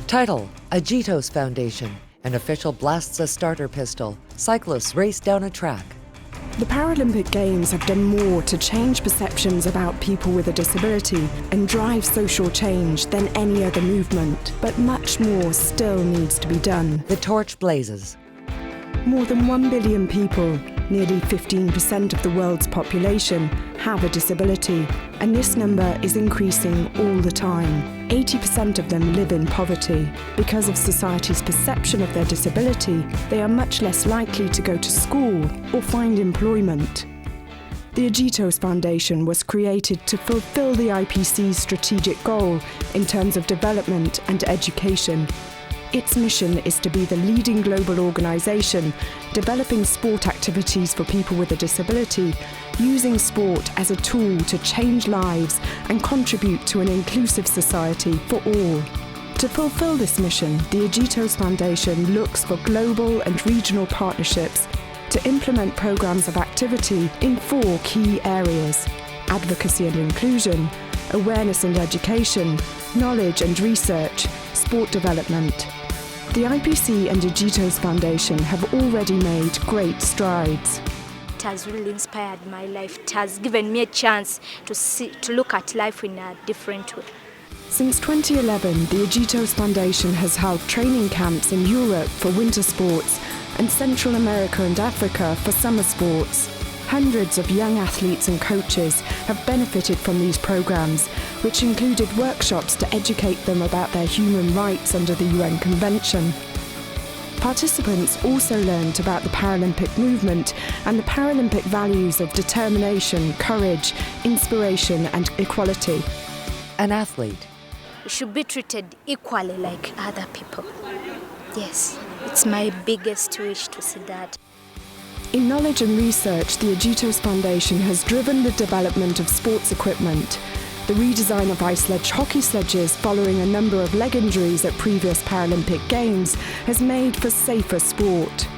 Title: Agitos Foundation. An official blasts a starter pistol. Cyclists race down a track. The Paralympic Games have done more to change perceptions about people with a disability and drive social change than any other movement, but much more still needs to be done. The torch blazes. More than 1 billion people, nearly 15% of the world's population, have a disability, and this number is increasing all the time. 80% of them live in poverty. Because of society's perception of their disability, they are much less likely to go to school or find employment. The Agitos Foundation was created to fulfill the IPC's strategic goal in terms of development and education. Its mission is to be the leading global organisation developing sport activities for people with a disability, using sport as a tool to change lives and contribute to an inclusive society for all. To fulfill this mission, the Agitos Foundation looks for global and regional partnerships to implement programmes of activity in 4 key areas: advocacy and inclusion, awareness and education, knowledge and research, sport development. The IPC and Agitos Foundation have already made great strides. It has really inspired my life. It has given me a chance to look at life in a different way. Since 2011, the Agitos Foundation has held training camps in Europe for winter sports and Central America and Africa for summer sports. Hundreds of young athletes and coaches have benefited from these programs, which included workshops to educate them about their human rights under the UN Convention. Participants also learned about the Paralympic movement and the Paralympic values of determination, courage, inspiration and equality. An athlete. We should be treated equally like other people. Yes, it's my biggest wish to see that. In knowledge and research, the Agitos Foundation has driven the development of sports equipment. The redesign of ice sledge hockey sledges following a number of leg injuries at previous Paralympic Games has made for safer sport.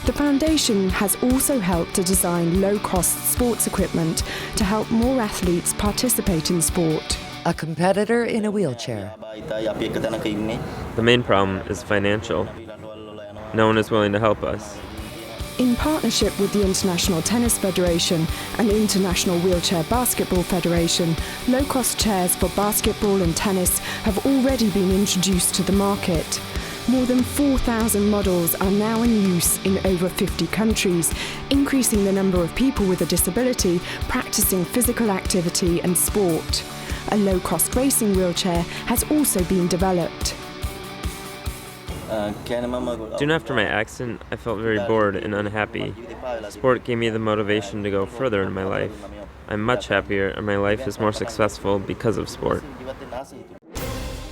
The foundation has also helped to design low-cost sports equipment to help more athletes participate in sport. A competitor in a wheelchair. The main problem is financial. No one is willing to help us. In partnership with the International Tennis Federation and International Wheelchair Basketball Federation, low-cost chairs for basketball and tennis have already been introduced to the market. More than 4,000 models are now in use in over 50 countries, increasing the number of people with a disability practicing physical activity and sport. A low-cost racing wheelchair has also been developed. Soon after my accident, I felt very bored and unhappy. Sport gave me the motivation to go further in my life. I'm much happier and my life is more successful because of sport.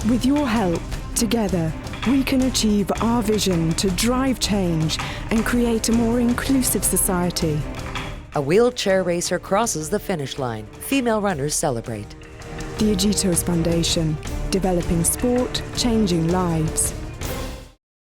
With your help, together, we can achieve our vision to drive change and create a more inclusive society. A wheelchair racer crosses the finish line. Female runners celebrate. The Agitos Foundation, developing sport, changing lives.